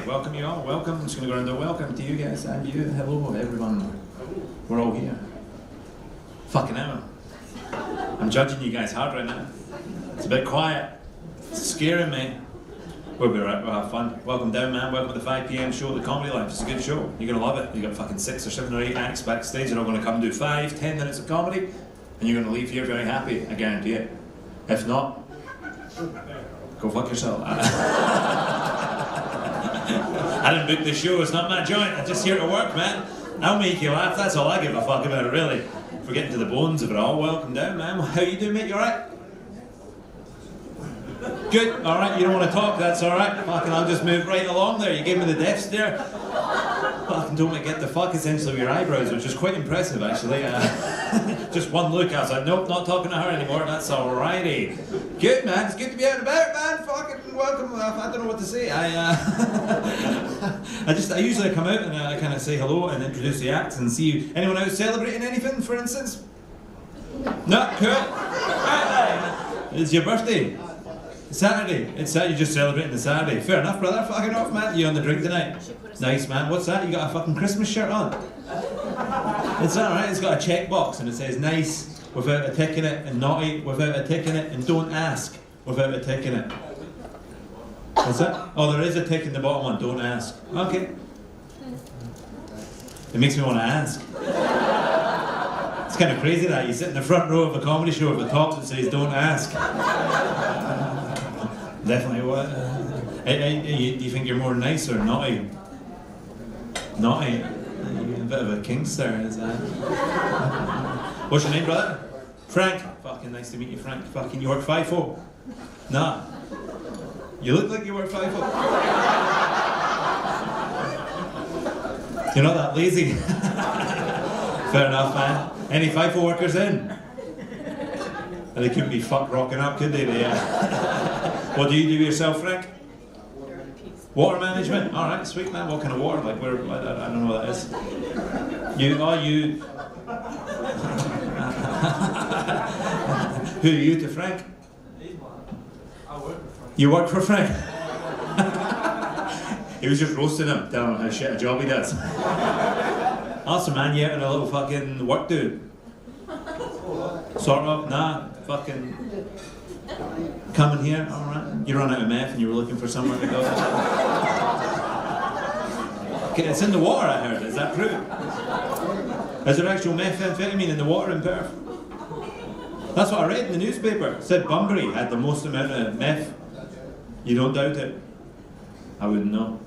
everybody. Welcome you all. Welcome. I'm just going to go around the welcome to you guys and you. Hello, everyone. We're all here. Fucking hell. I'm judging you guys hard right now. It's a bit quiet. It's scaring me. We'll be right. We'll have fun. Welcome down, man. Welcome to the 5 p.m. show, The Comedy Life. It's a good show. You're going to love it. You got fucking 6 or 7 or 8 acts backstage. They're all going to come do 5, 10 minutes of comedy, and you're going to leave here very happy. I guarantee it. If not, go fuck yourself. I didn't book the show. It's not my joint. I'm just here to work, man. I'll make you laugh. That's all I give a fuck about, really. If we're getting to the bones of it all, welcome down, man. How you doing, mate? You alright? Good, alright, you don't want to talk, that's alright. Fucking, I'll just move right along there. You gave me the death stare. Fucking told me to get the fuck essentially with your eyebrows, which was quite impressive actually. Just one look, I was like, nope, not talking to her anymore, that's alrighty. Good, man, it's good to be out and about, man. Fucking welcome. I don't know what to say. I usually come out and I kind of say hello and introduce the acts and see you. Anyone else celebrating anything, for instance? No, cool. It's your birthday. Saturday. It's Saturday. You're just celebrating the Saturday. Fair enough, brother. Fucking off, man. You on the drink tonight? Nice, man. What's that? You got a fucking Christmas shirt on? It's alright. It's got a checkbox and it says nice without a tick in it, and naughty without a tick in it, and don't ask without a tick in it. What's that? Oh, there is a tick in the bottom one. Don't ask. Okay. It makes me want to ask. It's kind of crazy that you sit in the front row of a comedy show with a top that says don't ask. Definitely what? You think you're more nice or naughty? Naughty? You're a bit of a kinkster, is that? What's your name, brother? Frank. Fucking nice to meet you, Frank. Fucking, you work FIFO? Nah. You look like you work FIFO. You're not that lazy. Fair enough, man. Any FIFO workers in? They couldn't be fuck rocking up, could they? What do you do yourself, Frank? Water management. All right, sweet, man. What kind of water? Like where? I don't know what that is. You. Who are you to Frank? I work for Frank. You work for Frank? He was just roasting him, telling him how shit a job he does. Awesome, man. You out in a little fucking work dude? Sort of? Nah. Fucking coming here, alright. You run out of meth and you were looking for somewhere to go. Okay, it's in the water, I heard. Is that true? Is there actual methamphetamine in the water in Perth? That's what I read in the newspaper. It said Bunbury had the most amount of meth. You don't doubt it? I wouldn't know.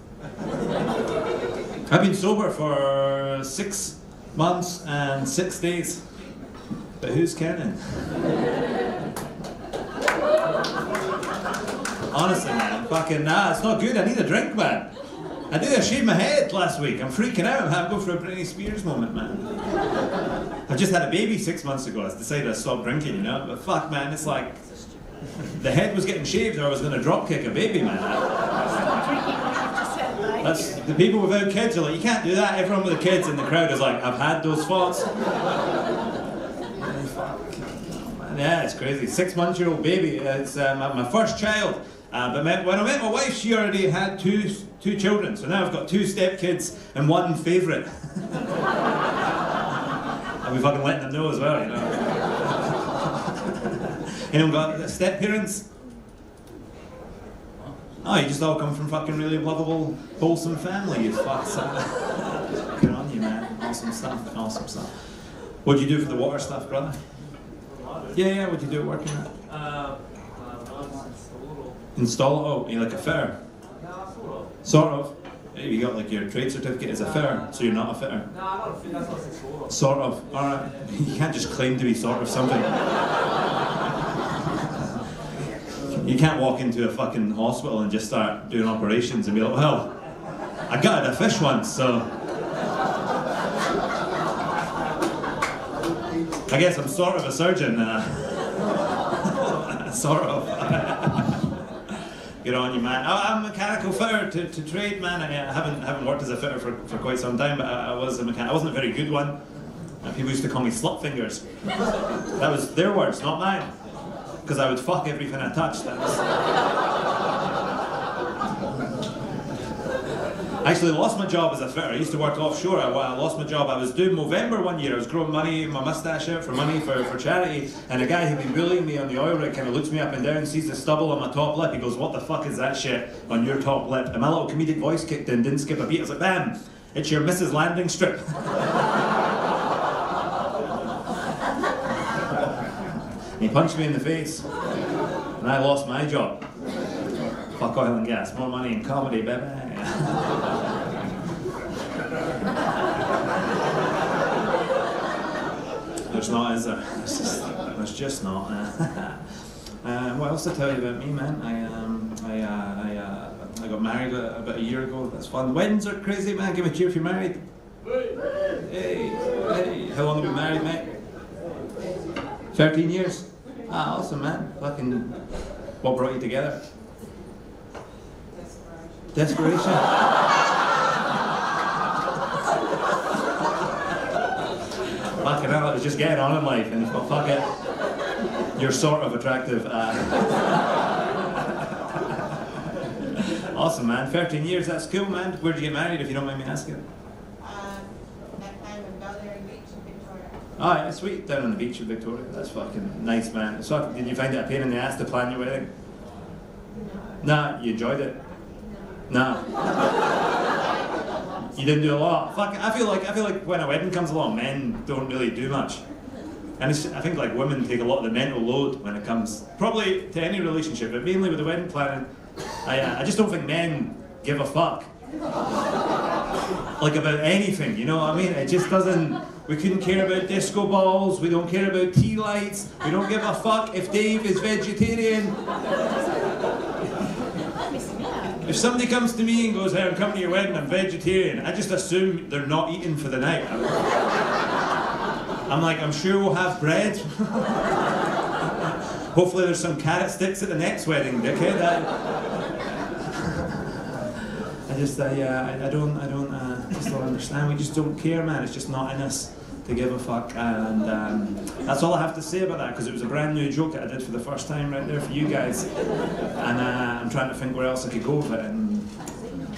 I've been sober for 6 months and 6 days. But who's counting? Honestly, man, fucking nah, it's not good. I need a drink, man. I shaved my head last week. I'm freaking out. I'm going for a Britney Spears moment, man. I just had a baby 6 months ago. I decided I'd stop drinking, you know. But fuck, man, it's like the head was getting shaved, or I was going to drop kick a baby, man. That's the people without kids are like, you can't do that. Everyone with the kids in the crowd is like, I've had those thoughts. Yeah, it's crazy. 6-month-old baby. It's my first child. But when I met my wife, she already had two children. So now I've got 2 stepkids and 1 favourite. I'll be fucking letting them know as well, you know. Anyone got step-parents? Oh, you just all come from fucking really lovable, wholesome family, you fucks. Good on you, man. Awesome stuff, awesome stuff. What'd you do for the water stuff, brother? Yeah, what'd you do at work in that? Install? Oh, you're like a fitter? Sort of. You got like your trade certificate as a fitter, so you're not a fitter? No, I'm not a fitter, that's not sort of. Sort of, alright. You can't just claim to be sort of something. You can't walk into a fucking hospital and just start doing operations and be like, well, I gutted a fish once, so I guess I'm sort of a surgeon. Sort of. Good on you, man. I'm a mechanical fitter to trade, man. I haven't worked as a fitter for quite some time, but I was a mechanic. I wasn't a very good one. People used to call me slut fingers. That was their words, not mine. Because I would fuck everything I touched. That was... I actually lost my job as a fitter. I used to work offshore. I lost my job. I was doing Movember one year. I was growing money, my mustache out for money for charity. And a guy who'd been bullying me on the oil rig kind of looks me up and down, sees the stubble on my top lip. He goes, "What the fuck is that shit on your top lip?" And my little comedic voice kicked in, didn't skip a beat. I was like, "Bam, it's your Mrs. Landing strip." He punched me in the face. And I lost my job. Fuck oil and gas, more money in comedy, baby. There's not, is there? There's just not. What else to tell you about me, man? I got married about a year ago. That's fun. Weddings are crazy, man. Give me a cheer if you're married. Hey, hey. How long have you been married, mate? 13 years. Ah, awesome, man. Fucking, what brought you together? Desperation. Fucking hell, I was just getting on in life and thought, fuck it. You're sort of attractive. Awesome, man. 13 years, that's cool, man. Where'd you get married, if you don't mind me asking? That time in Belvedere Beach in Victoria. Oh, yeah, sweet. Down on the beach in Victoria. That's fucking nice, man. So, did you find it a pain in the ass to plan your wedding? No. Nah, you enjoyed it? Nah. You didn't do a lot. Fuck, I feel like when a wedding comes along, men don't really do much. And I think like women take a lot of the mental load when it comes, probably to any relationship, but mainly with the wedding planning. I just don't think men give a fuck. Like about anything, you know what I mean? It just doesn't, we couldn't care about disco balls, we don't care about tea lights, we don't give a fuck if Dave is vegetarian. If somebody comes to me and goes, "Hey, I'm coming to your wedding, I'm vegetarian," I just assume they're not eating for the night. I'm like, I'm sure we'll have bread. Hopefully there's some carrot sticks at the next wedding, dickhead. I just don't understand. We just don't care, man. It's just not in us to give a fuck, and that's all I have to say about that, because it was a brand new joke that I did for the first time right there for you guys, and I'm trying to think where else I could go with it, and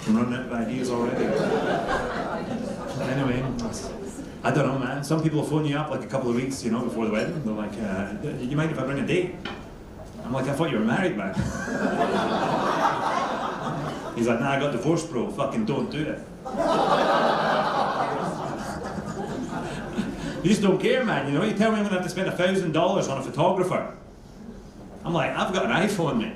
I'm running out of ideas already. But anyway, I don't know, man. Some people will phone you up like a couple of weeks, before the wedding. They're like, "You mind if I bring a date?" I'm like, "I thought you were married, man." He's like, "Nah, I got divorced, bro. Fucking don't do it." You just don't care, man, You tell me I'm gonna have to spend $1,000 on a photographer. I'm like, I've got an iPhone, man.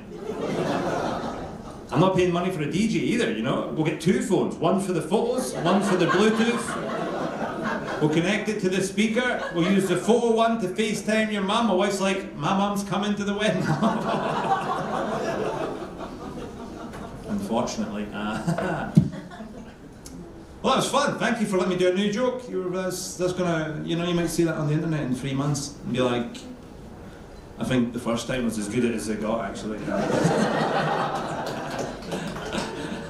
I'm not paying money for a DJ either, We'll get two phones, one for the photos, one for the Bluetooth. We'll connect it to the speaker. We'll use the photo one to FaceTime your mum. My wife's like, "My mum's coming to the wedding." Unfortunately. Well, that was fun. Thank you for letting me do a new joke. That's gonna, you might see that on the internet in 3 months and be like, "I think the first time was as good as it got, actually."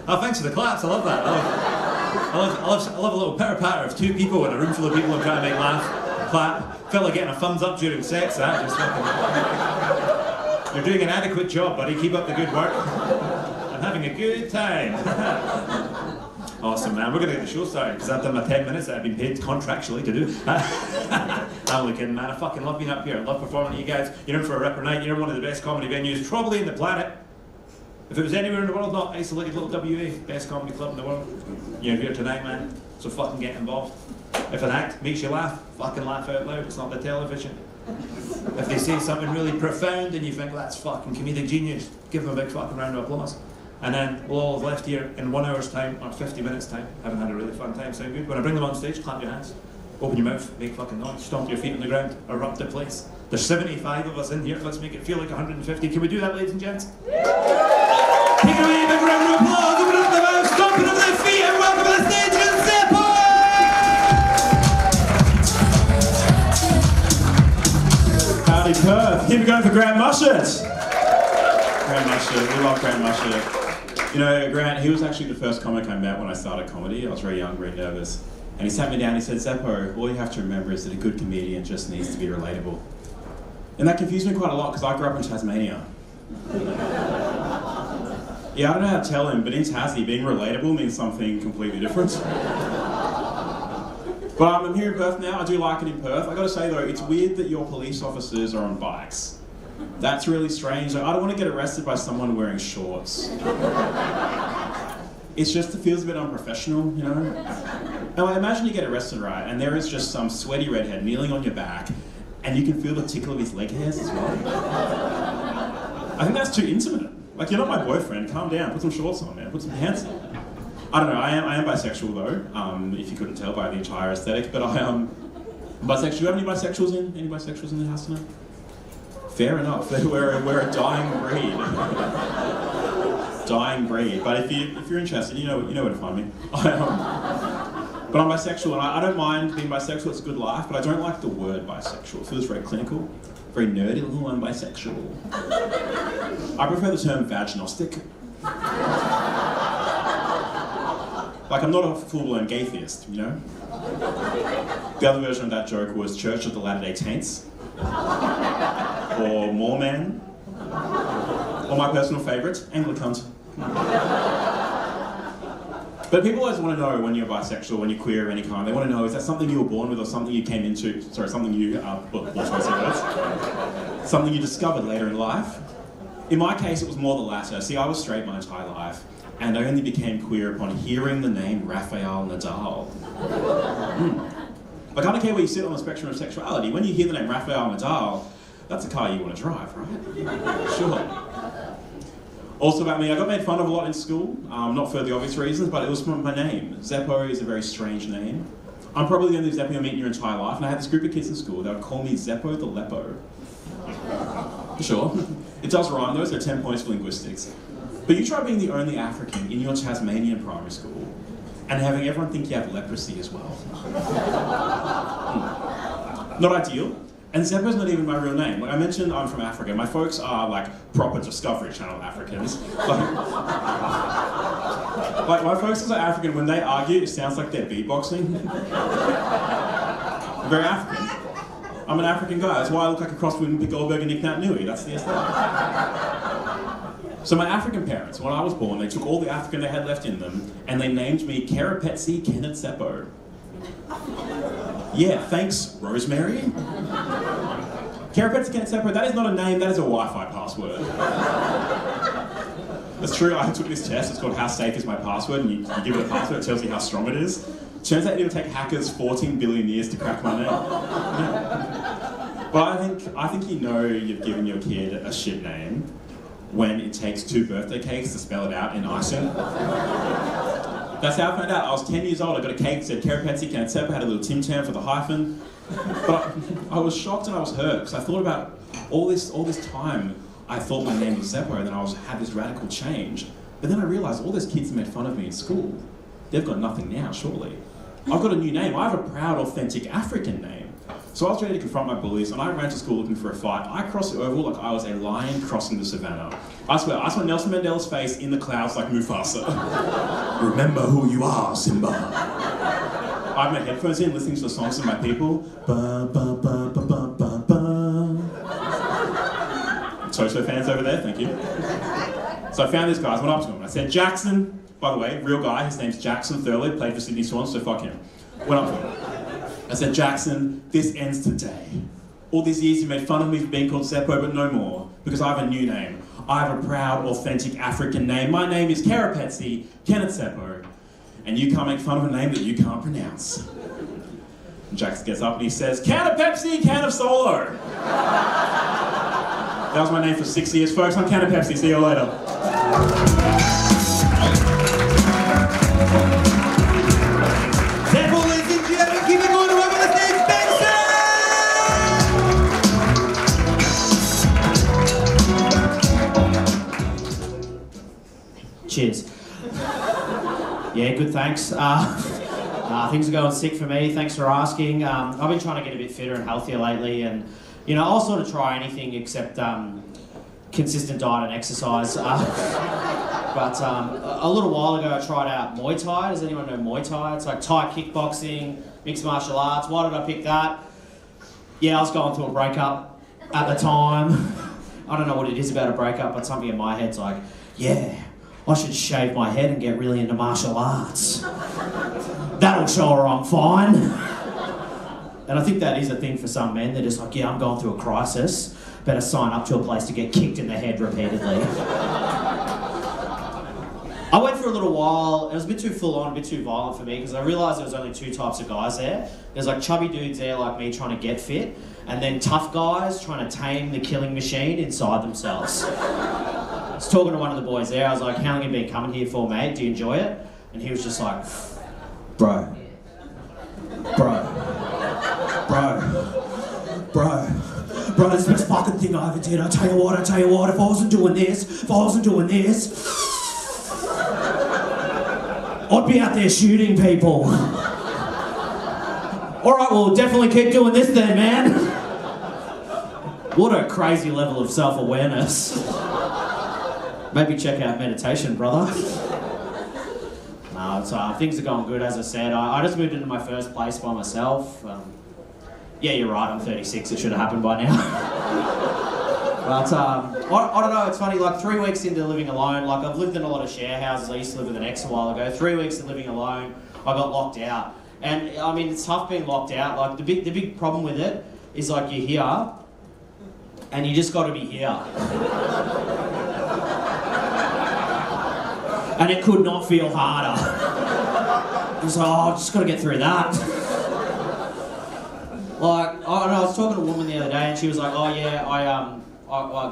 Oh, thanks for the claps. I love that. I love a little pitter-patter of two people in a room full of people I'm trying to make laugh. Clap. Felt like getting a thumbs up during sex. That just fucking. You're doing an adequate job, buddy. Keep up the good work. I'm having a good time. Awesome, man. We're going to get the show started because I've done my 10 minutes that I've been paid contractually to do. I'm only kidding, man. I fucking love being up here. I love performing to you guys. You're in for a ripper night. You're in one of the best comedy venues probably in the planet. If it was anywhere in the world, not isolated little WA, best comedy club in the world. You're here tonight, man. So fucking get involved. If an act makes you laugh, fucking laugh out loud. It's not the television. If they say something really profound and you think, "That's fucking comedic genius," give them a big fucking round of applause. And then we'll all have left here in 1 hour's time, or 50 minutes time, having had a really fun time. Sound good? When I bring them on stage, clap your hands, open your mouth, make fucking noise, stomp your feet on the ground, erupt the place. There's 75 of us in here, let's make it feel like 150. Can we do that, ladies and gents? Take it away, big round of applause, open up the mouth, stomping up their feet, and welcome to the stage, and Zeppo! Howdy Perth, here we go for Grant Mushet. Grant Mushet, we love Grant Mushet. Grant, he was actually the first comic I met when I started comedy. I was very young, very nervous. And he sat me down and he said, "Zeppo, all you have to remember is that a good comedian just needs to be relatable." And that confused me quite a lot because I grew up in Tasmania. Yeah, I don't know how to tell him, but in Tassie, being relatable means something completely different. But I'm here in Perth now. I do like it in Perth. I got to say though, it's weird that your police officers are on bikes. That's really strange. Like, I don't want to get arrested by someone wearing shorts. It feels a bit unprofessional, you know? And like, imagine you get arrested, right, and there is just some sweaty redhead kneeling on your back, and you can feel the tickle of his leg hairs as well. I think that's too intimate. Like, you're not my boyfriend, calm down, put some shorts on, man, put some pants on. I don't know, I am bisexual though, if you couldn't tell by the entire aesthetic, but I am bisexual. Do you have any bisexuals in? Any bisexuals in the house tonight? Fair enough, we're a dying breed. Dying breed, but if you're interested, you know where to find me. But I'm bisexual, and I don't mind being bisexual, it's a good life, but I don't like the word bisexual. It feels very clinical, very nerdy, I'm bisexual. I prefer the term vagnostic. Like, I'm not a full-blown gay theist, you know? The other version of that joke was Church of the Latter-day Taints, or Moorman, or my personal favourite, Anglicans. But people always want to know when you're bisexual, when you're queer of any kind. They want to know, is that something you were born with or something you came into, something you, something you discovered later in life? In my case, it was more the latter. See, I was straight my entire life, and I only became queer upon hearing the name Rafael Nadal. I kind of care where you sit on the spectrum of sexuality. When you hear the name Rafael Nadal, that's a car you want to drive, right? Sure. Also about me, I got made fun of a lot in school, not for the obvious reasons, but it was from my name. Zeppo is a very strange name. I'm probably the only Zeppo you'll meet in your entire life, and I had this group of kids in school that would call me Zeppo the Lepo. Sure. It does rhyme though, so 10 points for linguistics. But you try being the only African in your Tasmanian primary school, and having everyone think you have leprosy as well. Not ideal. And Zeppo's not even my real name. Like I mentioned, I'm from Africa. My folks are like proper Discovery Channel Africans. Like my folks are African. When they argue, it sounds like they're beatboxing. Very African. I'm an African guy. That's why I look like a cross between Whoopi Goldberg and Nick Nat Nui. That's the aesthetic. So my African parents, when I was born, they took all the African they had left in them, and they named me Karapetsi Kenneth Zeppo. Yeah, thanks, Rosemary. Karapetsi Kenneth Zeppo, that is not a name, that is a Wi-Fi password. That's true, I took this test, it's called How Safe Is My Password, and you give it a password, it tells you how strong it is. Turns out it would take hackers 14 billion years to crack my name. Yeah. But I think you know you've given your kid a shit name when it takes 2 birthday cakes to spell it out in icing. That's how I found out. I was 10 years old, I got a cake that said Karapetsi Kenneth Zeppo, had a little Tim Tam for the hyphen. But I was shocked and I was hurt, because I thought about all this time I thought my name was Zeppo, and then I had this radical change. But then I realised all those kids that made fun of me in school, they've got nothing now, surely. I've got a new name, I have a proud, authentic African name. So I was ready to confront my bullies, and I ran to school looking for a fight. I crossed the oval like I was a lion crossing the savannah. I swear, I saw Nelson Mandela's face in the clouds like Mufasa. Remember who you are, Simba. I have my headphones in, listening to the songs of my people. Ba, ba, ba, ba, ba, ba, ba. Toto fans over there, thank you. So I found these guys, went up to him. I said, Jackson, by the way, real guy, his name's Jackson Thurley, played for Sydney Swans, so fuck him. Went up to him. I said, Jackson, this ends today. All these years you made fun of me for being called Zeppo, but no more, because I have a new name. I have a proud, authentic African name. My name is Karapetsi Kenneth Zeppo, and you can't make fun of a name that you can't pronounce. And Jackson gets up and he says, Can of Pepsi, can of Solo. That was my name for 6 years, folks. I'm Can of Pepsi. See you later. Cheers. Yeah, good, thanks. Things are going sick for me, thanks for asking. I've been trying to get a bit fitter and healthier lately, and you know, I'll sort of try anything except consistent diet and exercise. But a little while ago I tried out Muay Thai. Does anyone know Muay Thai? It's like Thai kickboxing, mixed martial arts. Why did I pick that? Yeah, I was going through a breakup at the time. I don't know what it is about a breakup, but something in my head's like, yeah, I should shave my head and get really into martial arts. That'll show her I'm fine. And I think that is a thing for some men. They're just like, yeah, I'm going through a crisis. Better sign up to a place to get kicked in the head repeatedly. I went for a little while. It was a bit too full on, a bit too violent for me because I realised there was only two types of guys there. There's like chubby dudes there like me trying to get fit, and then tough guys trying to tame the killing machine inside themselves. I was talking to one of the boys there. I was like, how long have you been coming here for, mate? Do you enjoy it? And he was just like, bro, this is the best fucking thing I ever did. I tell you what, if I wasn't doing this, I'd be out there shooting people. Alright, well, definitely keep doing this then, man. What a crazy level of self-awareness. Maybe check out meditation, brother. No, so things are going good, as I said. I just moved into my first place by myself. Yeah, you're right, I'm 36, it should have happened by now. But I don't know, it's funny, like 3 weeks into living alone, like I've lived in a lot of share houses. I used to live with an ex a while ago. 3 weeks of living alone, I got locked out. And I mean, it's tough being locked out. Like the big problem with it is like you're here, and you just got to be here. And it could not feel harder. It was like, oh, I've just got to get through that. Like, I don't know, I was talking to a woman the other day and she was like, oh yeah, I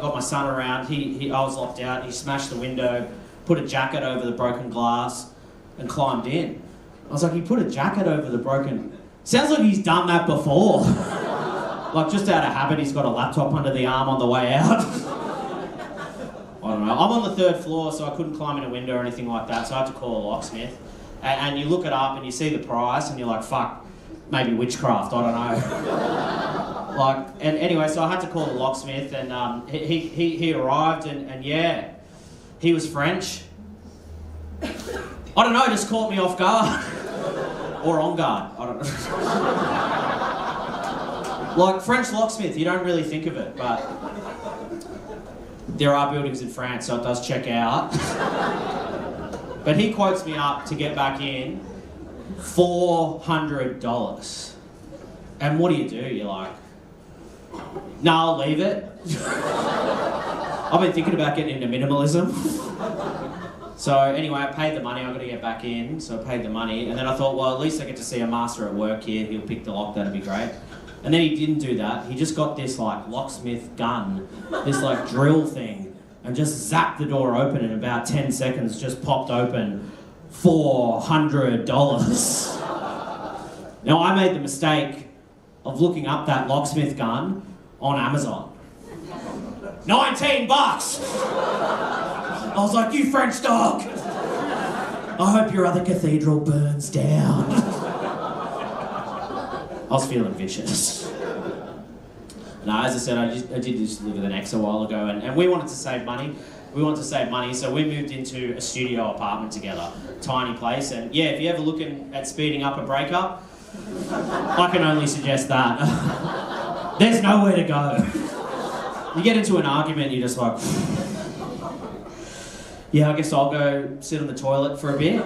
got my son around, I was locked out, he smashed the window, put a jacket over the broken glass and climbed in. I was like, he put a jacket over the broken... Sounds like he's done that before. Like, just out of habit, he's got a laptop under the arm on the way out. I don't know. I'm on the 3rd floor, so I couldn't climb in a window or anything like that, so I had to call a locksmith. And you look it up and you see the price and you're like, fuck, maybe witchcraft, I don't know. Like, and anyway, so I had to call the locksmith and he arrived and yeah, he was French. I don't know, it just caught me off guard. Or on guard, I don't know. Like, French locksmith, you don't really think of it, but there are buildings in France, so it does check out. But he quotes me up to get back in $400. And what do? You're like, no, I'll leave it. I've been thinking about getting into minimalism. So anyway, I paid the money, I've got to get back in, so I paid the money, and then I thought, well, at least I get to see a master at work here, he'll pick the lock, that'd be great. And then he didn't do that, he just got this like locksmith gun, this like drill thing, and just zapped the door open in about 10 seconds, just popped open $400. Now I made the mistake of looking up that locksmith gun on Amazon. 19 bucks! I was like, you French dog! I hope your other cathedral burns down. I was feeling vicious. No, as I said, I did just live with an ex a while ago, and we wanted to save money. So we moved into a studio apartment together. Tiny place, and yeah, if you're ever looking at speeding up a breakup, I can only suggest that. There's nowhere to go. You get into an argument, you're just like, yeah, I guess I'll go sit on the toilet for a bit.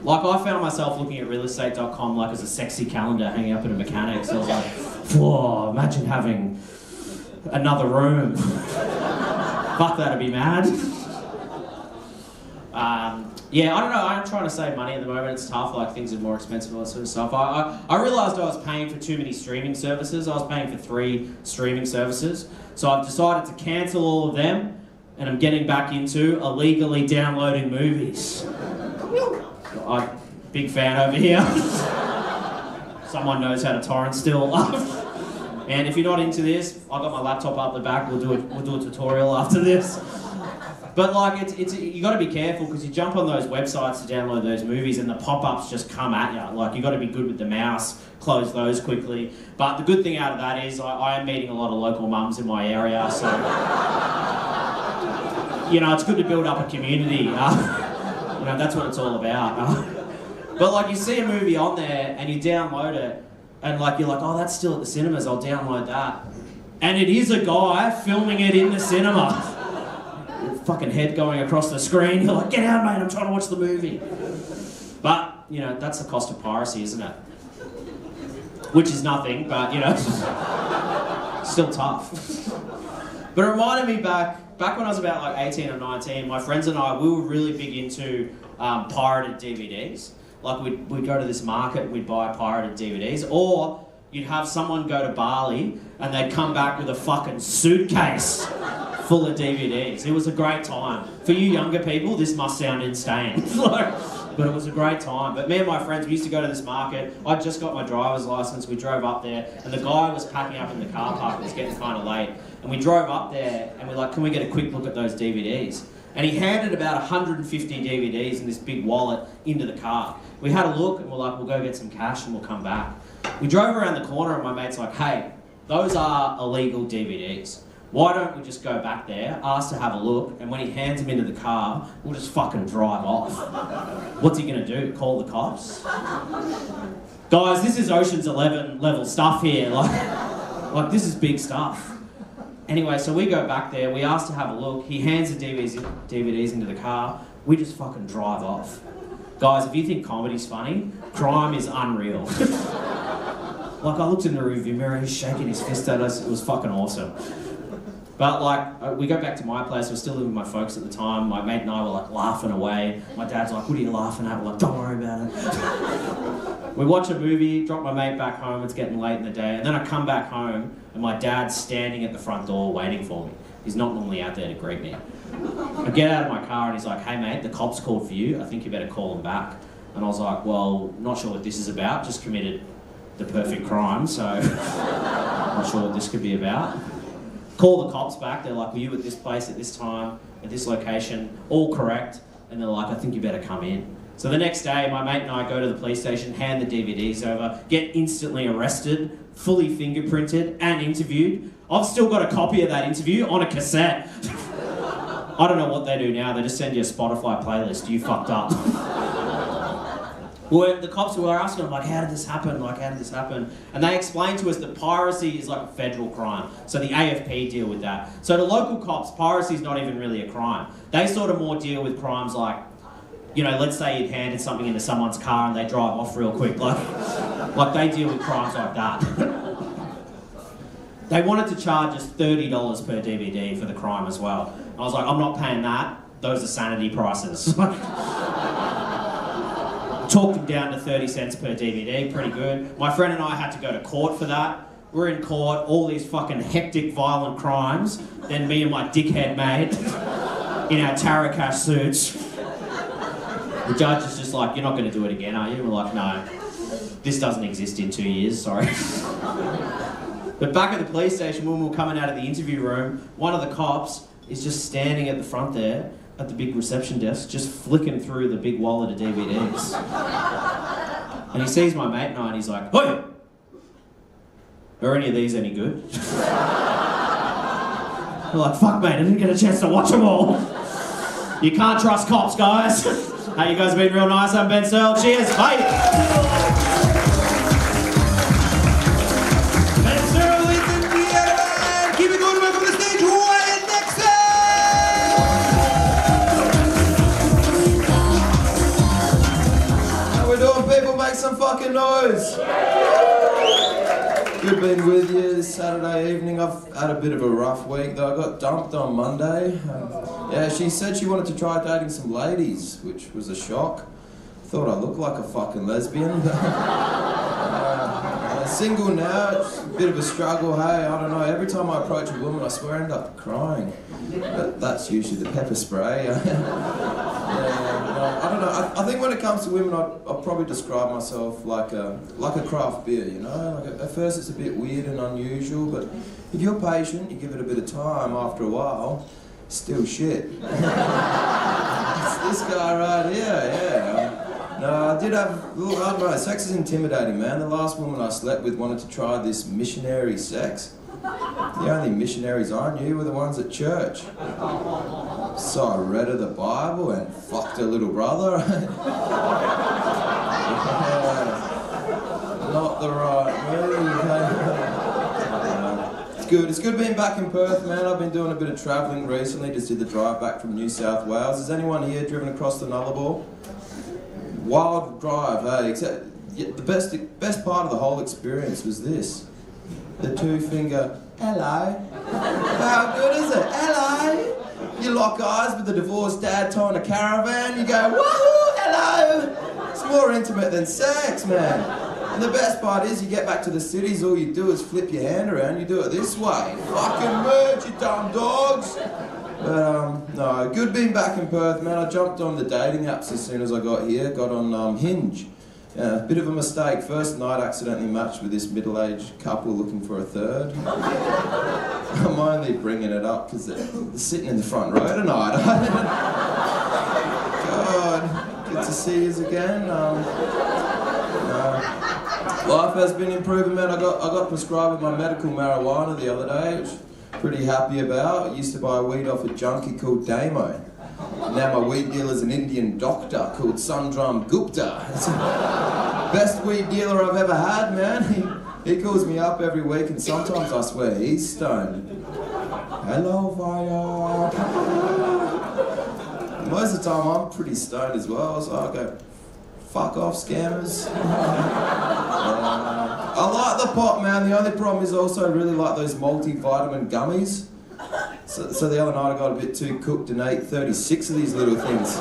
Like, I found myself looking at realestate.com like as a sexy calendar hanging up in a mechanic, so I was like, whoa, imagine having another room. Fuck, that'd be mad. Yeah, I don't know, I'm trying to save money at the moment, it's tough, like things are more expensive, all that sort of stuff. I realised I was paying for too many streaming services. I was paying for 3 streaming services, so I've decided to cancel all of them, and I'm getting back into illegally downloading movies. Big fan over here. Someone knows how to torrent still. And if you're not into this, I've got my laptop up the back, we'll do a tutorial after this. But like, you got to be careful because you jump on those websites to download those movies and the pop-ups just come at you. Like, you got to be good with the mouse, close those quickly. But the good thing out of that is I am meeting a lot of local mums in my area, so you know, it's good to build up a community. You know, that's what it's all about. But like, you see a movie on there and you download it, and like you're like, oh, that's still at the cinemas, I'll download that. And it is a guy filming it in the cinema. fucking head going across the screen. You're like, get out, mate, I'm trying to watch the movie. But, you know, that's the cost of piracy, isn't it? Which is nothing, but, you know, still tough. But it reminded me back when I was about like 18 or 19, my friends and I, we were really big into pirated DVDs. Like we'd go to this market and we'd buy pirated DVDs, or you'd have someone go to Bali and they'd come back with a fucking suitcase full of DVDs. It was a great time. For you younger people, this must sound insane. But it was a great time. But me and my friends, we used to go to this market. I just got my driver's license. We drove up there and the guy was packing up in the car park. It was getting kind of late. And we drove up there and we're like, can we get a quick look at those DVDs? And he handed about 150 DVDs in this big wallet into the car. We had a look and we're like, we'll go get some cash and we'll come back. We drove around the corner and my mate's like, hey, those are illegal DVDs. Why don't we just go back there, ask to have a look, and when he hands them into the car, we'll just fucking drive off. What's he gonna do? Call the cops? Guys, this is Ocean's 11 level stuff here. Like this is big stuff. Anyway, so we go back there, we ask to have a look, he hands the DVDs into the car, we just fucking drive off. Guys, if you think comedy's funny, crime is unreal. Like I looked in the rearview mirror, he's shaking his fist at us, it was fucking awesome. But like, we go back to my place, we're still living with my folks at the time, my mate and I were like laughing away. My dad's like, what are you laughing at? We're like, don't worry about it. We watch a movie, drop my mate back home, it's getting late in the day, and then I come back home and my dad's standing at the front door waiting for me. He's not normally out there to greet me. I get out of my car and he's like, hey mate, the cops called for you, I think you better call them back. And I was like, well, not sure what this is about, just committed the perfect crime, so not sure what this could be about. Call the cops back, they're like, were you at this place at this time, at this location, all correct, and they're like, I think you better come in. So the next day, my mate and I go to the police station, hand the DVDs over, get instantly arrested, fully fingerprinted and interviewed. I've still got a copy of that interview on a cassette. I don't know what they do now, they just send you a Spotify playlist, you fucked up. Well, the cops were asking them, like, how did this happen? Like, how did this happen? And they explained to us that piracy is like a federal crime. So the AFP deal with that. So to local cops, piracy is not even really a crime. They sort of more deal with crimes like, you know, let's say you'd handed something into someone's car and they drive off real quick. Like they deal with crimes like that. They wanted to charge us $30 per DVD for the crime as well. I was like, I'm not paying that. Those are sanity prices. Talked him down to 30 cents per DVD, pretty good. My friend and I had to go to court for that. We're in court, all these fucking hectic, violent crimes. Then me and my dickhead mate in our Tarakash suits. The judge is just like, you're not going to do it again, are you? We're like, no, this doesn't exist in 2 years, sorry. But back at the police station, when we were coming out of the interview room, one of the cops is just standing at the front there, at the big reception desk, just flicking through the big wallet of DVDs. And he sees my mate and I and he's like, hey! Are any of these any good? We're like, fuck mate, I didn't get a chance to watch them all. You can't trust cops, guys. Hey, you guys have been real nice, I'm Ben Searle. Cheers, bye! People make some fucking noise! Good being with you this Saturday evening. I've had a bit of a rough week though. I got dumped on Monday. Yeah, she said she wanted to try dating some ladies, which was a shock. Thought I looked like a fucking lesbian. Single now, it's a bit of a struggle, hey, I don't know. Every time I approach a woman, I swear I end up crying. But that's usually the pepper spray. I don't know. I think when it comes to women, I'll probably describe myself like a craft beer, you know? Like at first it's a bit weird and unusual, but if you're patient, you give it a bit of time, after a while, still shit. It's this guy right here, yeah. No, I did have, I don't know, sex is intimidating, man. The last woman I slept with wanted to try this missionary sex. The only missionaries I knew were the ones at church. So I read her the Bible and fucked her little brother. Not the right move. good. It's good being back in Perth, man. I've been doing a bit of travelling recently. Just did the drive back from New South Wales. Has anyone here driven across the Nullarbor? Wild drive, hey. Except the best part of the whole experience was this. The two-finger, hello. How good is it? Hello. You lock eyes with the divorced dad towing a caravan. You go, woohoo, hello. It's more intimate than sex, man. And the best part is, you get back to the cities, all you do is flip your hand around, you do it this way. Fucking merge, you dumb dogs. But, no, good being back in Perth, man. I jumped on the dating apps as soon as I got here, got on Hinge. Bit of a mistake. First night, accidentally matched with this middle-aged couple looking for a third. I'm only bringing it up because they're sitting in the front row tonight. God, good to see you again. Life has been improving, man. I got prescribed with my medical marijuana the other day, which I'm pretty happy about. I used to buy weed off a junkie called Damo. Now my weed dealer's an Indian doctor called Sundram Gupta. Best weed dealer I've ever had, man. He calls me up every week and sometimes I swear he's stoned. Hello, Vaya. Most of the time I'm pretty stoned as well, so I go, fuck off, scammers. I like the pot, man. The only problem is I also really like those multivitamin gummies. So the other night I got a bit too cooked and ate 36 of these little things,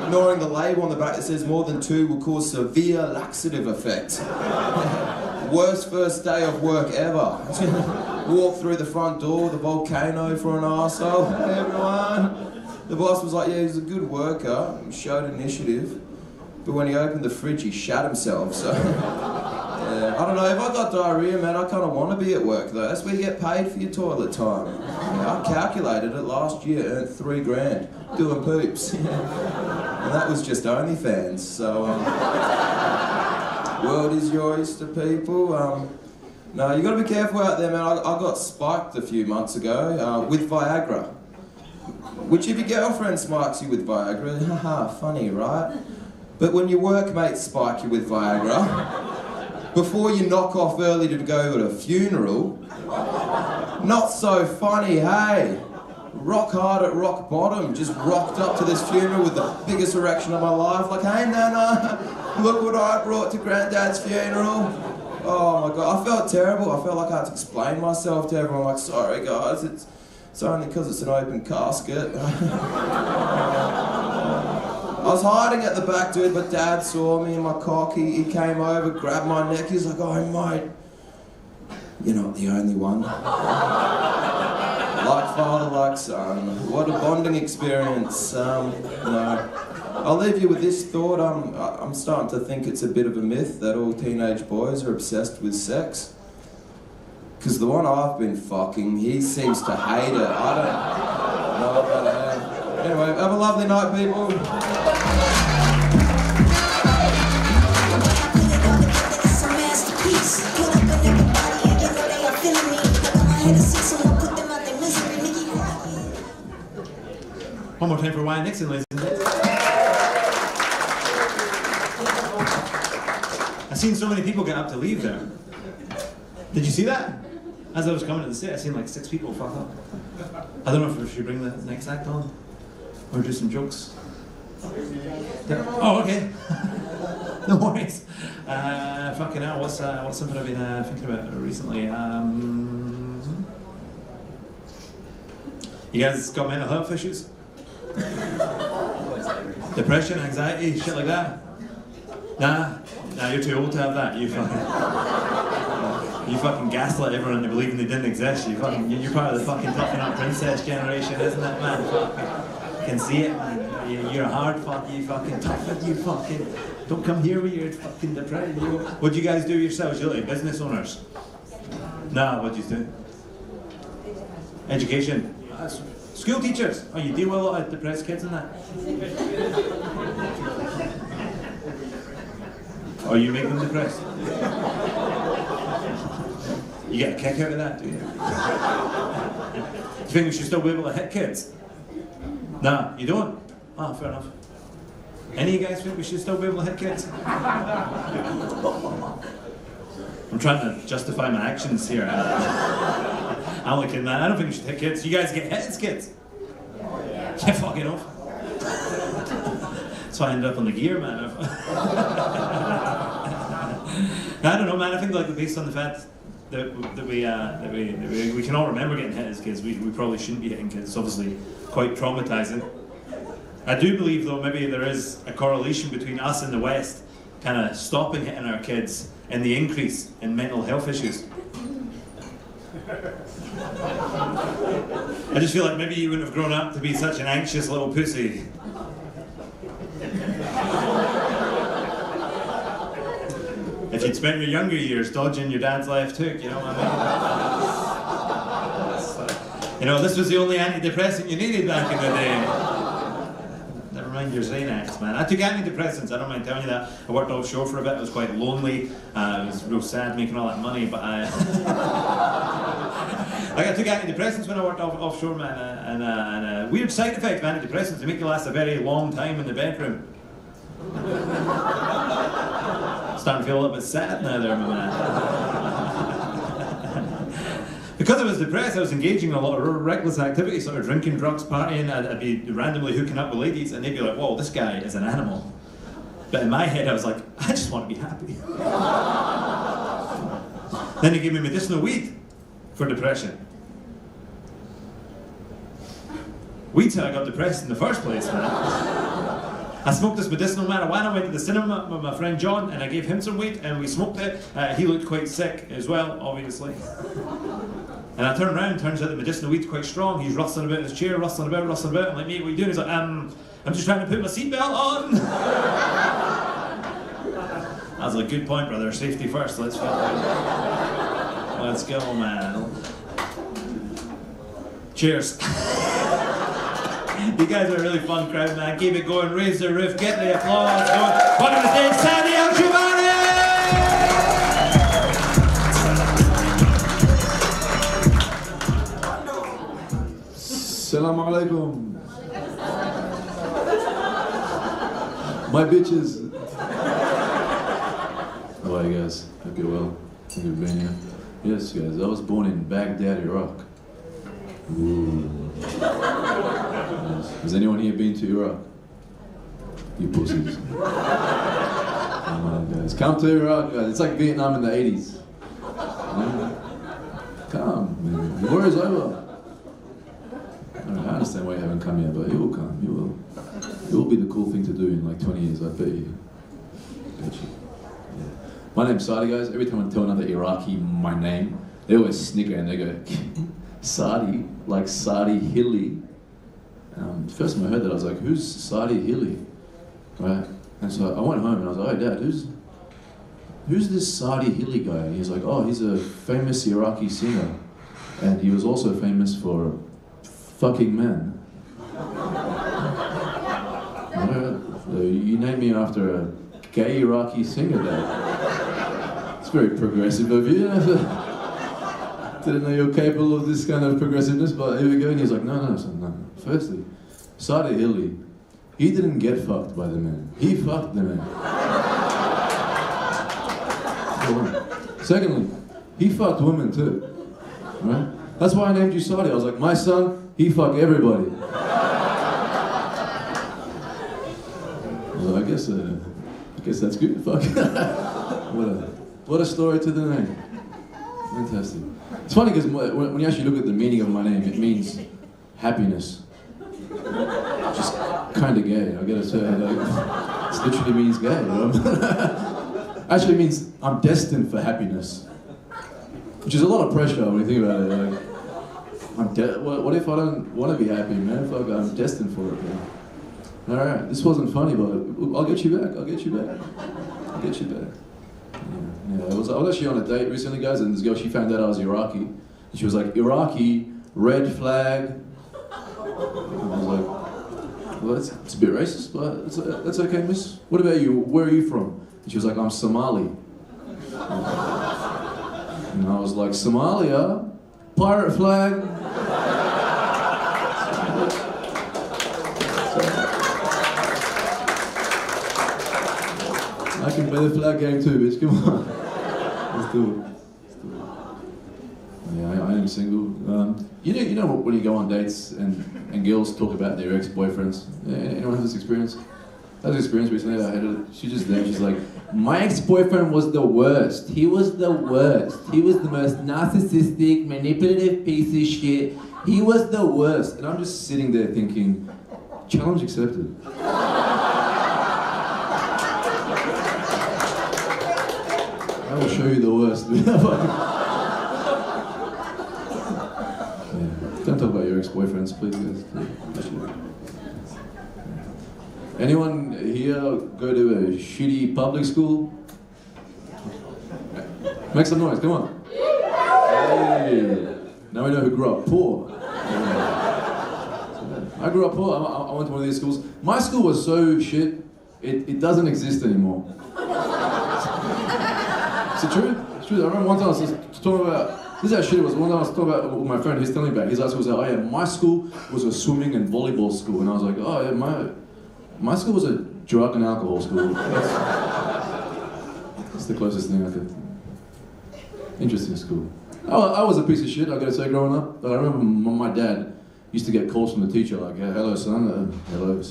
ignoring the label on the back that says more than 2 will cause severe laxative effect. Worst first day of work ever. Walked through the front door with a volcano for an arsehole. Hey everyone. The boss was like, yeah, he's a good worker, he showed initiative, but when he opened the fridge he shat himself, so... Yeah, I don't know, if I got diarrhea, man, I kind of want to be at work though. That's where you get paid for your toilet time. Yeah, I calculated it last year, earned $3 grand doing poops. And that was just OnlyFans, so world is your oyster, people. No, you got to be careful out there, man. I got spiked a few months ago with Viagra. Which if your girlfriend spikes you with Viagra, haha, funny, right? But when your workmates spike you with Viagra, before you knock off early to go to a funeral, not so funny, hey. Rock hard at rock bottom, just rocked up to this funeral with the biggest erection of my life, like, hey Nana, look what I brought to Granddad's funeral. Oh my God, I felt terrible. I felt like I had to explain myself to everyone, like, sorry guys, it's only because it's an open casket. I was hiding at the back, dude, but Dad saw me and my cock. He came over, grabbed my neck. He's like, oh, mate, you're not the only one. Like father, like son. What a bonding experience. No. I'll leave you with this thought. I'm starting to think it's a bit of a myth that all teenage boys are obsessed with sex. Because the one I've been fucking, he seems to hate it. I don't know about that. Anyway, have a lovely night, people. One more time for Wyatt Nixon, ladies and gentlemen. I've seen so many people get up to leave there. Did you see that? As I was coming to the state, I seen like 6 people fuck up. I don't know if we should bring the next act on or do some jokes. Oh, okay. No worries. Fucking hell, what's something I've been thinking about recently? You guys got mental health issues? Depression, anxiety, shit like that? Nah, you're too old to have that. You fucking gaslight everyone into believing they didn't exist. You're part of the fucking toughen up princess generation, isn't it, man? Fucking can see it, man. You're a hard fuck. You fucking tough it. You fucking don't come here with your fucking depression. What'd you guys do yourselves? You're like business owners. Nah, what'd you do? Education. School teachers. Oh, you deal with a lot of depressed kids and that. Or you make them depressed. You get a kick out of that, do you? Do you think we should still be able to hit kids? Nah, you don't? Ah, fair enough. Any of you guys think we should still be able to hit kids? I'm trying to justify my actions here. I'm only kidding, man. I don't think you should hit kids. You guys get hit as kids. Yeah, fucking off. That's why I ended up on the gear, man. I don't know, man. I think like based on the fact that we can all remember getting hit as kids, we probably shouldn't be hitting kids. It's obviously quite traumatizing. I do believe though maybe there is a correlation between us in the West kind of stopping hitting our kids and the increase in mental health issues. I just feel like maybe you wouldn't have grown up to be such an anxious little pussy. If you'd spent your younger years dodging your dad's left hook, you know what I mean? You know, this was the only antidepressant you needed back in the day. Never mind your Xanax, man. I took antidepressants, I don't mind telling you that. I worked offshore for a bit, I was quite lonely. It was real sad making all that money, but I took antidepressants when I worked offshore, man. And weird side effect of antidepressants, they make you last a very long time in the bedroom. Starting to feel a little bit sad now there, my man. Because I was depressed, I was engaging in a lot of reckless activities, sort of drinking, drugs, partying. I'd be randomly hooking up with ladies, and they'd be like, whoa, this guy is an animal. But in my head, I was like, I just want to be happy. Then they gave me medicinal weed for depression. Weed's how I got depressed in the first place, man. I smoked this medicinal marijuana, went to the cinema with my friend John, and I gave him some weed, and we smoked it. He looked quite sick as well, obviously. And I turned around, turns out the medicinal weed's quite strong. He's rustling about in his chair, rustling about. I'm like, mate, what are you doing? He's like, I'm just trying to put my seatbelt on. I was like, good point, brother. Safety first, let's go. Let's go, man. Cheers. You guys are a really fun crowd, man. Keep it going, raise the roof, get the applause going. Welcome to the stage, Sandy Al-Shubani! Assalamu alaikum. My bitches. How are you guys? Hope you're well. Thank you for being here. Yes, guys, I was born in Baghdad, Iraq. Ooh. Has anyone here been to Iraq? You pussies. Come on, guys. Come to Iraq, guys. It's like Vietnam in the 80s. Come, man. The war is over. I understand why you haven't come yet, but you will come. You will. It will be the cool thing to do in like 20 years, I bet you. Bet you. Yeah. My name's Sadi, guys. Every time I tell another Iraqi my name, they always snicker and they go, Sadi, like Sadi Hilly. The first time I heard that, I was like, who's Sadi Hilly? Right? And so I went home and I was like, oh, Dad, who's this Sadi Hilly guy? And he was like, oh, he's a famous Iraqi singer. And he was also famous for fucking men. You named me after a gay Iraqi singer, Dad. It's very progressive of you. Didn't know you were capable of this kind of progressiveness, but here we go. And he's like, no, son, no. Firstly, Sadi Hilly, he didn't get fucked by the men. He fucked the men. Secondly, he fucked women too. Right? That's why I named you Sadi. I was like, my son, he fucked everybody. Well, I guess that's good. Fuck. What a story to the name. Fantastic. It's funny because when you actually look at the meaning of my name, it means happiness. Just kind of gay, I gotta say. Like, it literally means gay. You know? Actually means I'm destined for happiness. Which is a lot of pressure when you think about it. Like, what if I don't want to be happy, man? Fuck, I'm destined for it, man. Alright, this wasn't funny, but I'll get you back. I'll get you back. Yeah, I was actually on a date recently, guys, and this girl, she found out I was Iraqi. And she was like, Iraqi, red flag. And I was like, well, it's a bit racist, but that's okay, miss. What about you? Where are you from? And she was like, I'm Somali. And I was like, Somalia? Pirate flag? I can play the flag game too, bitch. Come on. Let's do it. Yeah, I am single. You know when you go on dates and girls talk about their ex-boyfriends? Yeah, anyone have this experience? I had this experience recently, I hated it. She's just there, she's like, my ex-boyfriend was the worst. He was the worst. He was the most narcissistic, manipulative piece of shit. He was the worst. And I'm just sitting there thinking, challenge accepted. I will show you the worst. Don't talk about your ex-boyfriends, please, guys. Anyone here go to a shitty public school? Make some noise, come on. Hey. Now we know who grew up poor. I grew up poor, I went to one of these schools. My school was so shit, it doesn't exist anymore. Is it true? It's true. I remember one time I was talking about, this is how shit it was. One time I was talking about with my friend, he's telling me about it. His school was like, oh yeah, my school was a swimming and volleyball school. And I was like, oh yeah, my school was a drug and alcohol school. That's the closest thing I could. Interesting school. I was a piece of shit, I gotta say, growing up. I remember my dad used to get calls from the teacher like, hello son, hello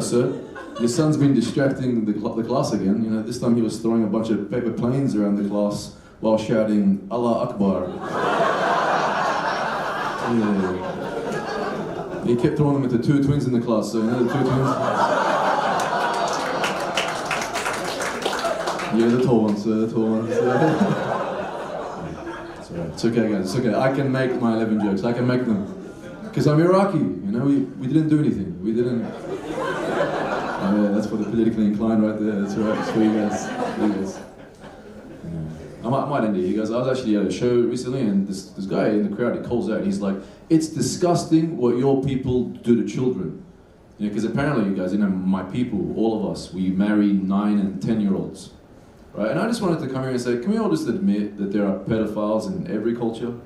sir. Your son's been distracting the class again. You know, this time he was throwing a bunch of paper planes around the class while shouting, Allah Akbar. Yeah. He kept throwing them at the two twins in the class, so you know the two twins? Yeah, the tall ones, the tall ones. It's alright, it's okay guys, it's okay. I can make my 11 jokes, I can make them. Because I'm Iraqi, you know, we didn't do anything. We didn't... Oh yeah, that's for the politically inclined right there, that's right, it's for you guys. Yeah. I might end it here, guys. I was actually at a show recently and this guy in the crowd, he calls out and he's like, it's disgusting what your people do to children. You know, because apparently you guys, you know, my people, all of us, we marry 9 and 10-year-olds. Right? And I just wanted to come here and say, can we all just admit that there are pedophiles in every culture?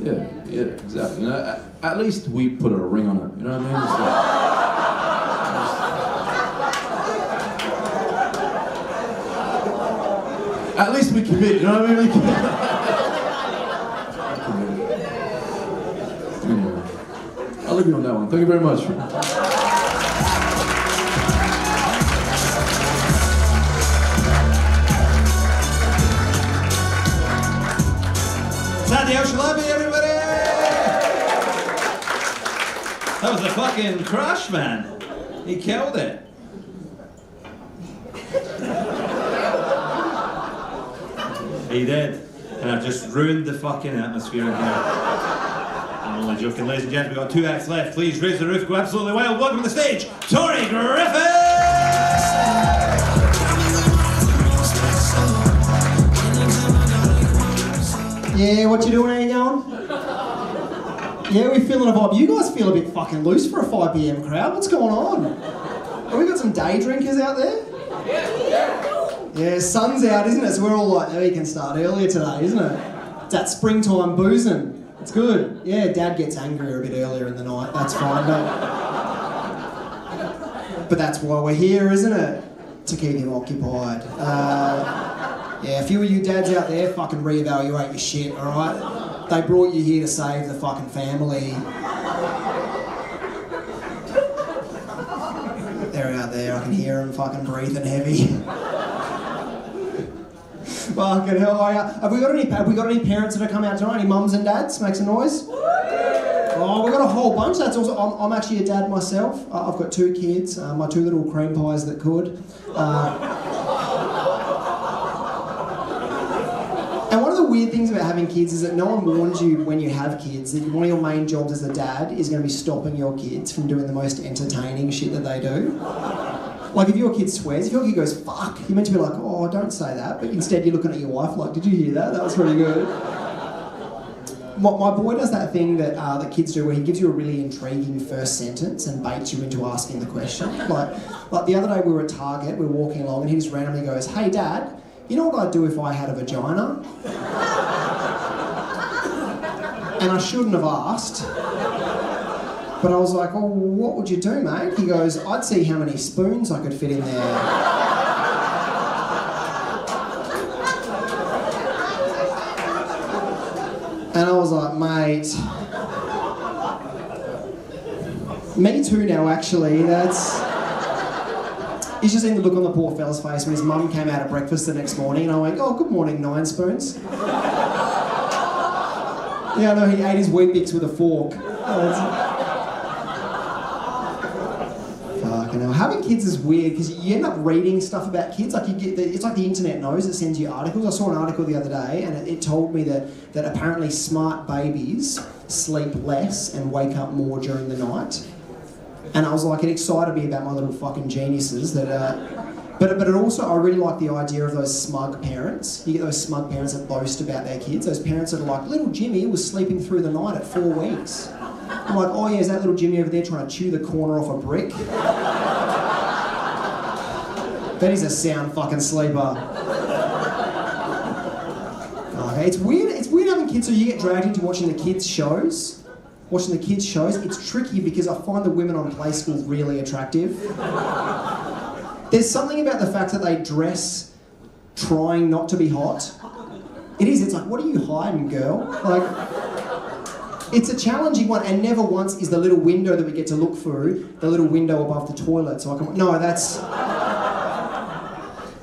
Yeah, exactly. You know, at least we put a ring on it, you know what I mean? It's like, at least we commit, you know what I mean? Anyway, I'll leave you on that one. Thank you very much. Sandy Oshalabi, everybody! That was a fucking crush, man. He killed it. He did. And I've just ruined the fucking atmosphere in here. I'm only joking, ladies and gentlemen. We've got 2 acts left. Please raise the roof, go absolutely wild. Welcome to the stage, Tor Griffiths! Yeah, what you doing, how you going? Yeah, we feeling a vibe. You guys feel a bit fucking loose for a 5 PM crowd. What's going on? Have we got some day drinkers out there? Yeah, sun's out, isn't it? So we're all like, oh, you can start earlier today, isn't it? It's that springtime boozing. It's good. Yeah, Dad gets angrier a bit earlier in the night. That's fine, but that's why we're here, isn't it? To keep him occupied. Yeah, a few of you dads out there, fucking reevaluate your shit, alright? They brought you here to save the fucking family. They're out there, I can hear them fucking breathing heavy. Fucking hell, have we got any parents that have come out tonight? Any mums and dads? Make some noise. Oh, we've got a whole bunch. That's also. I'm actually a dad myself. I've got 2 kids. My 2 little cream pies that could. And one of the weird things about having kids is that no one warns you when you have kids that one of your main jobs as a dad is going to be stopping your kids from doing the most entertaining shit that they do. Like if your kid swears, if your kid goes, fuck, you're meant to be like, oh, don't say that. But instead you're looking at your wife like, did you hear that? That was pretty good. My boy does that thing that kids do where he gives you a really intriguing first sentence and baits you into asking the question. Like the other day we were at Target, we were walking along and he just randomly goes, hey Dad, you know what I'd do if I had a vagina? And I shouldn't have asked. But I was like, oh, what would you do, mate? He goes, I'd see how many spoons I could fit in there. And I was like, mate. Me too now, actually. He's just seen the look on the poor fella's face when his mum came out at breakfast the next morning, and I went, oh, good morning, 9 spoons. Yeah, I know, he ate his Weet-Bix with a fork. Fucking hell. Having kids is weird because you end up reading stuff about kids. Like it's like the internet knows, it sends you articles. I saw an article the other day, and it told me that apparently smart babies sleep less and wake up more during the night. And I was like, it excited me about my little fucking geniuses but it also, I really like the idea of those smug parents. You get those smug parents that boast about their kids. Those parents that are like, little Jimmy was sleeping through the night at 4 weeks. I'm like, oh yeah, is that little Jimmy over there trying to chew the corner off a brick? That is a sound fucking sleeper. Okay, it's weird having kids, so you get dragged into watching the kids' shows. It's tricky because I find the women on Play School really attractive. There's something about the fact that they dress trying not to be hot. It's like, what are you hiding, girl? Like, it's a challenging one, and never once is the little window that we get to look through, the little window above the toilet, so I can... No, that's...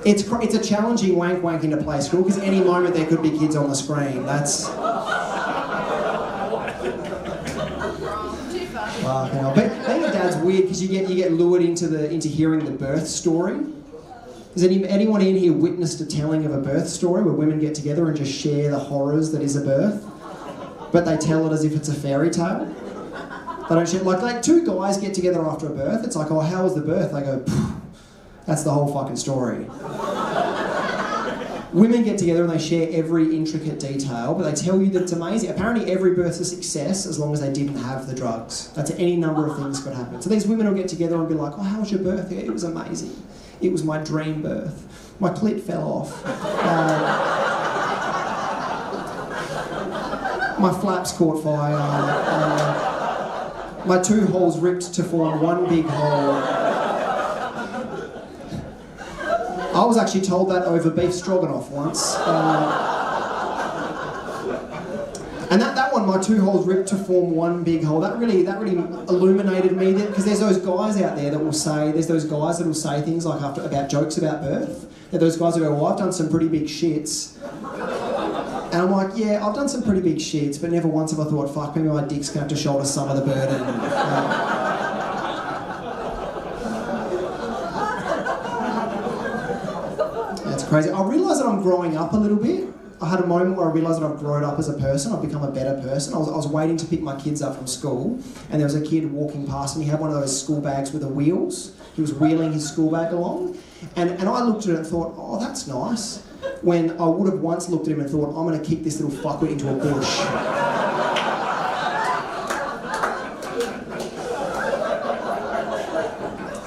It's a challenging wank into Play School, because any moment there could be kids on the screen. That's... But being a dad's weird because you get lured into hearing the birth story. Has anyone in here witnessed a telling of a birth story where women get together and just share the horrors that is a birth, but they tell it as if it's a fairy tale? They don't share, like two guys get together after a birth. It's like, oh, how was the birth? They go, that's the whole fucking story. Women get together and they share every intricate detail, but they tell you that it's amazing. Apparently every birth's a success as long as they didn't have the drugs. That's any number of things could happen. So these women will get together and be like, oh, how was your birth? Yeah, it was amazing. It was my dream birth. My clit fell off. My flaps caught fire. My 2 holes ripped to form one big hole. I was actually told that over beef stroganoff once. And that one, my 2 holes ripped to form one big hole, that really illuminated me, because there's those guys out there that will say things like about jokes about birth. There's those guys who go, well, I've done some pretty big shits. And I'm like, yeah, I've done some pretty big shits, but never once have I thought, fuck, maybe my dick's going to have to shoulder some of the burden. Crazy. I realised that I'm growing up a little bit. I had a moment where I realised that I've grown up as a person. I've become a better person. I was waiting to pick my kids up from school, and there was a kid walking past, and he had one of those school bags with the wheels. He was wheeling his school bag along, and I looked at it and thought, oh, that's nice. When I would have once looked at him and thought, I'm going to kick this little fuckwit into a bush.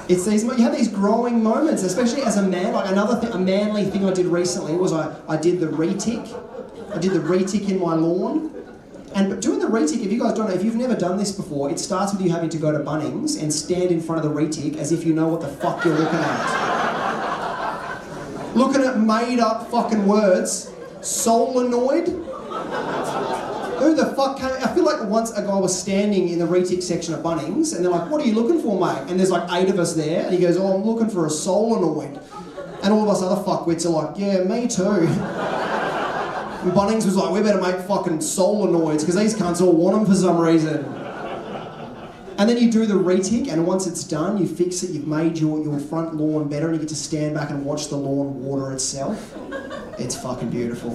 It's you have these growing moments, especially as a man. Like a manly thing I did recently was I did the retic. I did the retic in my lawn. But doing the retic, if you guys don't know, if you've never done this before, it starts with you having to go to Bunnings and stand in front of the retic as if you know what the fuck you're looking at. Looking at made up fucking words. Solenoid? Who the fuck came... I feel like once a guy was standing in the retic section of Bunnings, and they're like, what are you looking for, mate? And there's like 8 of us there, and he goes, oh, I'm looking for a solenoid. And all of us other fuckwits are like, yeah, me too. And Bunnings was like, we better make fucking solenoids, because these cunts all want them for some reason. And then you do the retic, and once it's done, you fix it, you've made your front lawn better, and you get to stand back and watch the lawn water itself. It's fucking beautiful.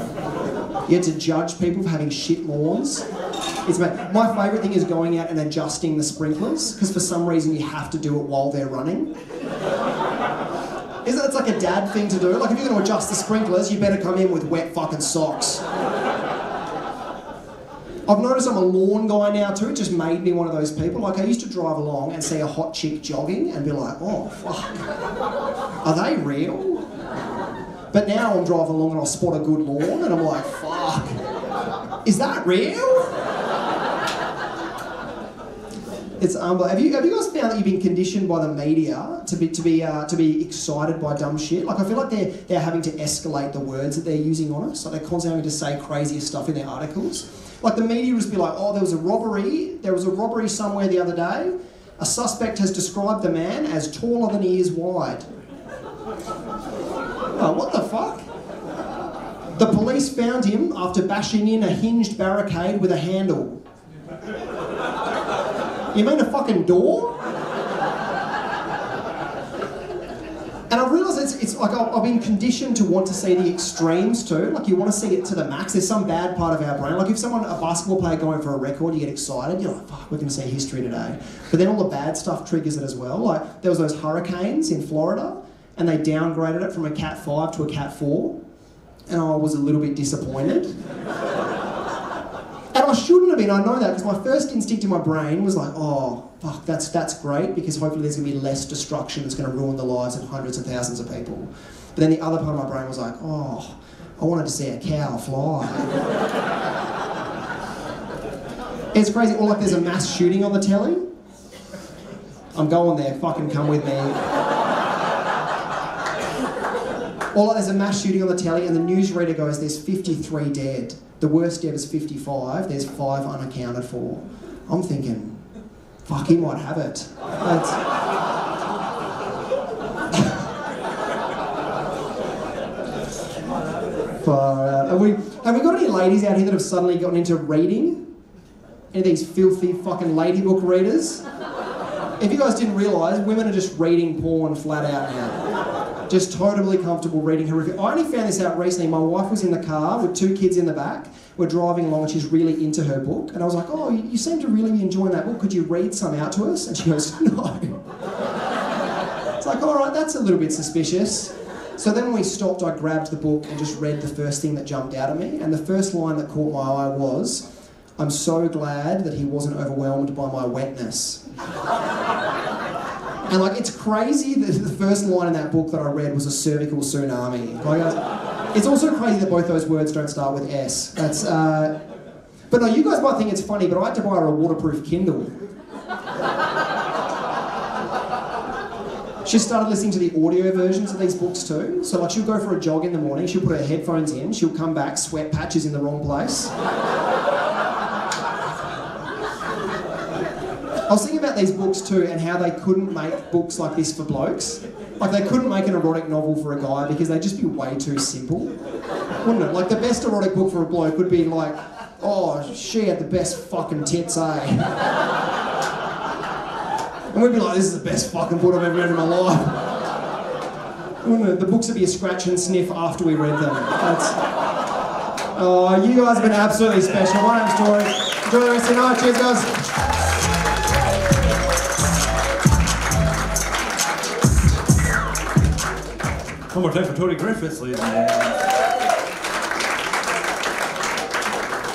You get to judge people for having shit lawns. My favourite thing is going out and adjusting the sprinklers, because for some reason you have to do it while they're running. It's like a dad thing to do. Like, if you're going to adjust the sprinklers, you better come in with wet fucking socks. I've noticed I'm a lawn guy now too. It just made me one of those people. Like, I used to drive along and see a hot chick jogging and be like, oh, fuck. Are they real? But now I'm driving along and I'll spot a good lawn and I'm like, fuck. Is that real? It's unbelievable. Have you guys found that you've been conditioned by the media to be excited by dumb shit? Like I feel like they're having to escalate the words that they're using on us. Like they're constantly having to say crazier stuff in their articles. Like the media will just be like, oh, there was a robbery somewhere the other day. A suspect has described the man as taller than he is wide. Oh, what the fuck? The police found him after bashing in a hinged barricade with a handle. You mean a fucking door? And I've realised it's like I've been conditioned to want to see the extremes too. Like you want to see it to the max. There's some bad part of our brain. Like if a basketball player going for a record, you get excited. You're like, fuck, we're going to see history today. But then all the bad stuff triggers it as well. Like there was those hurricanes in Florida and they downgraded it from a Cat 5 to a Cat 4. And I was a little bit disappointed. And I shouldn't have been, I know that, because my first instinct in my brain was like, oh, fuck, that's great, because hopefully there's going to be less destruction that's going to ruin the lives of hundreds of thousands of people. But then the other part of my brain was like, oh, I wanted to see a cow fly. It's crazy, or like there's a mass shooting on the telly. I'm going there, fucking come with me. Or like there's a mass shooting on the telly and the newsreader goes, there's 53 dead. The worst dead is 55, there's 5 unaccounted for. I'm thinking, fuck, he might have it. Far out. Have we got any ladies out here that have suddenly gotten into reading? Any of these filthy fucking ladybook readers? If you guys didn't realise, women are just reading porn flat out now. Just totally comfortable reading horrific. I only found this out recently. My wife was in the car with 2 kids in the back. We're driving along and she's really into her book. And I was like, oh, you seem to really be enjoying that book. Could you read some out to us? And she goes, no. It's like, all right, that's a little bit suspicious. So then when we stopped, I grabbed the book and just read the first thing that jumped out at me. And the first line that caught my eye was, I'm so glad that he wasn't overwhelmed by my wetness. And like, it's crazy that the first line in that book that I read was a cervical tsunami. Like, it's also crazy that both those words don't start with S. That's, but no, you guys might think it's funny, but I had to buy her a waterproof Kindle. She started listening to the audio versions of these books too. So like, she'll go for a jog in the morning, she'll put her headphones in, she'll come back, sweat patches in the wrong place. I was thinking about these books too and how they couldn't make books like this for blokes. Like they couldn't make an erotic novel for a guy because they'd just be way too simple. Wouldn't it? Like the best erotic book for a bloke would be like, oh, she had the best fucking tits, eh? And we'd be like, this is the best fucking book I've ever read in my life. Wouldn't it? The books would be a scratch and sniff after we read them. Oh, you guys have been absolutely special. My name's Tor. Enjoy the rest of the night. Cheers, guys. One more time for Tor Griffiths, ladies and gentlemen.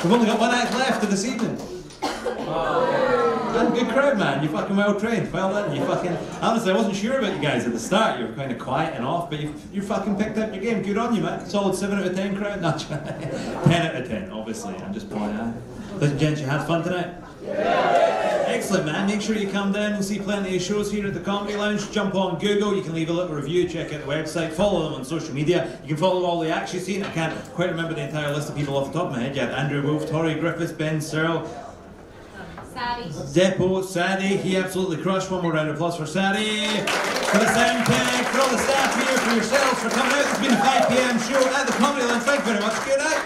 We've only got 1 act left of this evening. And good crowd, man. You're fucking well trained. Well done. You fucking... Honestly, I wasn't sure about you guys at the start. You were kind of quiet and off, but you fucking picked up your game. Good on you, man. Solid 7 out of 10 crowd. Not 10 out of 10, obviously. I'm just pointing out. Ladies and gents, you had fun tonight? Yeah. Excellent, man. Make sure you come down and see plenty of shows here at the Comedy Lounge. Jump on Google. You can leave a little review. Check out the website. Follow them on social media. You can follow all the acts you've seen. I can't quite remember the entire list of people off the top of my head. You had Andrew Wolf, Tor Griffiths, Ben Searle, Sadie. Zeppo, Sadie. He absolutely crushed. One more round of applause for Sadie. For the sound tech, for all the staff here, for yourselves, for coming out. It's been a 5 PM show at the Comedy Lounge. Thank you very much. Good night.